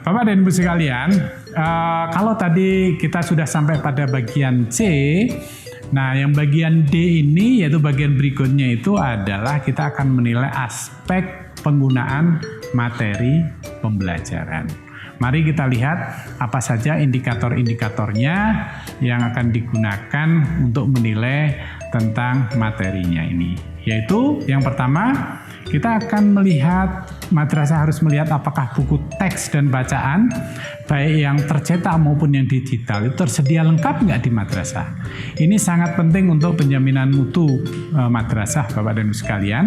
Bapak dan Ibu sekalian, kalau tadi kita sudah sampai pada bagian C, nah yang bagian D ini yaitu bagian berikutnya itu adalah kita akan menilai aspek penggunaan materi pembelajaran. Mari kita lihat apa saja indikator-indikatornya yang akan digunakan untuk menilai tentang materinya ini. Yaitu yang pertama, kita akan melihat, madrasah harus melihat apakah buku teks dan bacaan, baik yang tercetak maupun yang digital, itu tersedia lengkap nggak di madrasah. Ini sangat penting untuk penjaminan mutu madrasah, Bapak dan Ibu sekalian.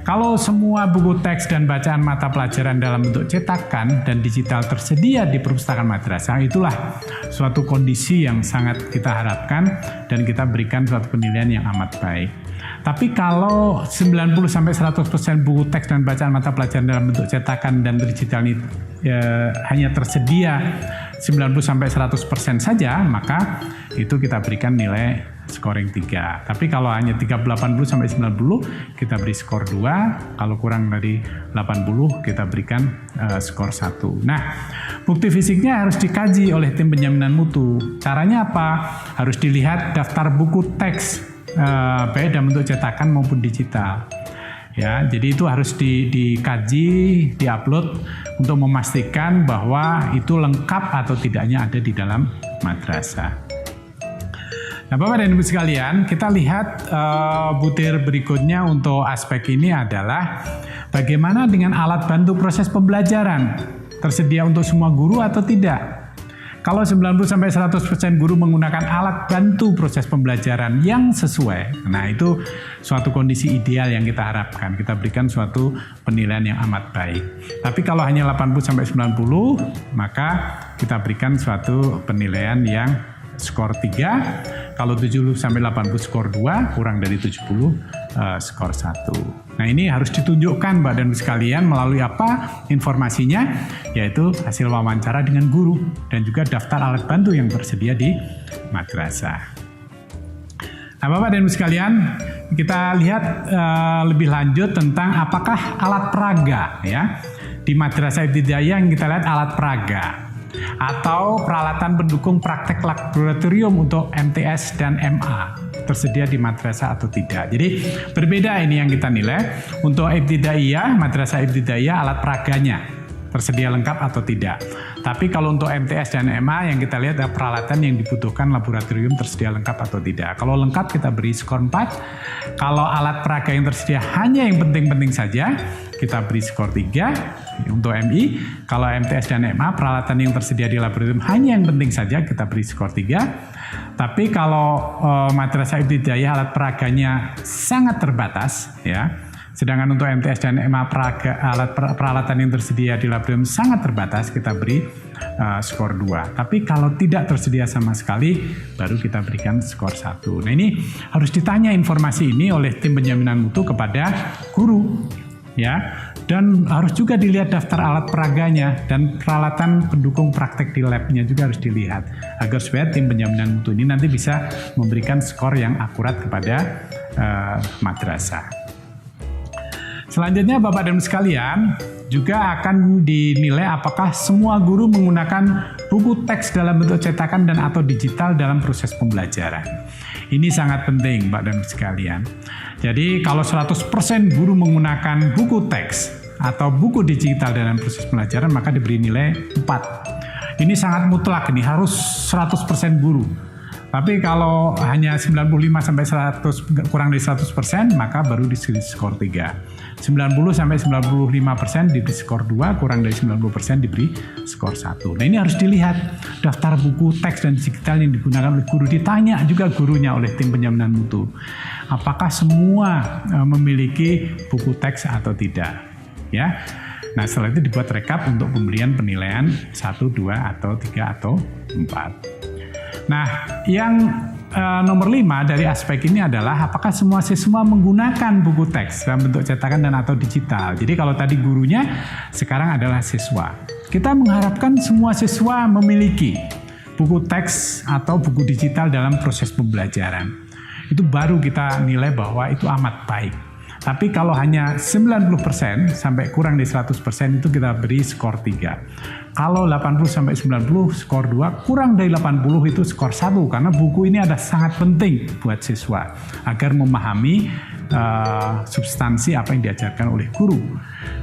Kalau semua buku teks dan bacaan mata pelajaran dalam bentuk cetakan dan digital tersedia di perpustakaan madrasah, itulah suatu kondisi yang sangat kita harapkan dan kita berikan suatu penilaian yang amat baik. Tapi kalau 90-100% buku teks dan bacaan mata pelajaran dalam bentuk cetakan dan digital ini hanya tersedia 90-100% saja, maka itu kita berikan nilai scoring 3. Tapi kalau hanya 80-90, kita beri skor 2. Kalau kurang dari 80, kita berikan skor 1. Nah, bukti fisiknya harus dikaji oleh tim penjaminan mutu. Caranya apa? Harus dilihat daftar buku teks, baik dalam bentuk cetakan maupun digital. Ya, jadi itu harus dikaji, diupload untuk memastikan bahwa itu lengkap atau tidaknya ada di dalam madrasah. Nah, Bapak dan Ibu sekalian, kita lihat butir berikutnya untuk aspek ini adalah bagaimana dengan alat bantu proses pembelajaran, tersedia untuk semua guru atau tidak. Kalau 90-100% guru menggunakan alat bantu proses pembelajaran yang sesuai, nah itu suatu kondisi ideal yang kita harapkan. Kita berikan suatu penilaian yang amat baik. Tapi kalau hanya 80-90, maka kita berikan suatu penilaian yang skor 3. Kalau 70-80 skor 2, kurang dari 70 skor 1. Nah, ini harus ditunjukkan Mbak dan Ibu sekalian melalui apa informasinya, yaitu hasil wawancara dengan guru dan juga daftar alat bantu yang tersedia di madrasah. Nah, Bapak dan Ibu sekalian, kita lihat lebih lanjut tentang apakah alat peraga ya. Di madrasah ibtidaiyah yang kita lihat alat peraga atau peralatan pendukung praktek laboratorium untuk MTS dan MA tersedia di madrasah atau tidak. Jadi berbeda ini yang kita nilai. Untuk ibtidaiyah, madrasah ibtidaiyah alat peraganya tersedia lengkap atau tidak. Tapi kalau untuk MTS dan MA yang kita lihat ada peralatan yang dibutuhkan laboratorium tersedia lengkap atau tidak. Kalau lengkap kita beri skor 4. Kalau alat peraga yang tersedia hanya yang penting-penting saja, kita beri skor 3 untuk MI. Kalau MTS dan MA peralatan yang tersedia di laboratorium hanya yang penting saja, kita beri skor 3. Tapi kalau madrasah ibtidaiyah alat peraganya sangat terbatas ya. Sedangkan untuk MTS dan MA peralatan yang tersedia di laboratorium sangat terbatas, kita beri skor 2. Tapi kalau tidak tersedia sama sekali, baru kita berikan skor 1. Nah, ini harus ditanya informasi ini oleh tim penjaminan mutu kepada guru. Ya, dan harus juga dilihat daftar alat peraganya dan peralatan pendukung praktek di labnya juga harus dilihat agar supaya tim penjaminan mutu ini nanti bisa memberikan skor yang akurat kepada madrasah. Selanjutnya Bapak dan Ibu sekalian juga akan dinilai apakah semua guru menggunakan buku teks dalam bentuk cetakan dan atau digital dalam proses pembelajaran. Ini sangat penting Bapak dan Ibu sekalian. Jadi kalau 100% guru menggunakan buku teks atau buku digital dalam proses pembelajaran maka diberi nilai 4. Ini sangat mutlak, ini harus 100% guru. Tapi kalau hanya 95-100 kurang dari 100% maka baru diberi skor 3. 90-95% diberi skor 2, kurang dari 90% diberi skor 1. Nah, ini harus dilihat daftar buku teks dan digital yang digunakan oleh guru. Ditanya juga gurunya oleh tim penjaminan mutu. Apakah semua memiliki buku teks atau tidak? Ya. Nah, setelah itu dibuat rekap untuk pemberian penilaian 1, 2, atau 3, atau 4. Nah, yang nomor 5 dari aspek ini adalah apakah semua siswa menggunakan buku teks dalam bentuk cetakan dan atau digital. Jadi kalau tadi gurunya, sekarang adalah siswa. Kita mengharapkan semua siswa memiliki buku teks atau buku digital dalam proses pembelajaran. Itu baru kita nilai bahwa itu amat baik. Tapi kalau hanya 90% sampai kurang dari 100% itu kita beri skor 3. Kalau 80 sampai 90 skor 2, kurang dari 80 itu skor 1, karena buku ini ada sangat penting buat siswa agar memahami substansi apa yang diajarkan oleh guru.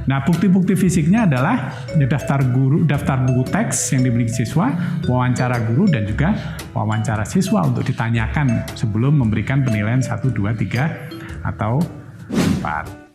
Nah, bukti-bukti fisiknya adalah daftar buku teks yang dimiliki siswa, wawancara guru, dan juga wawancara siswa untuk ditanyakan sebelum memberikan penilaian 1, 2, 3, atau 4.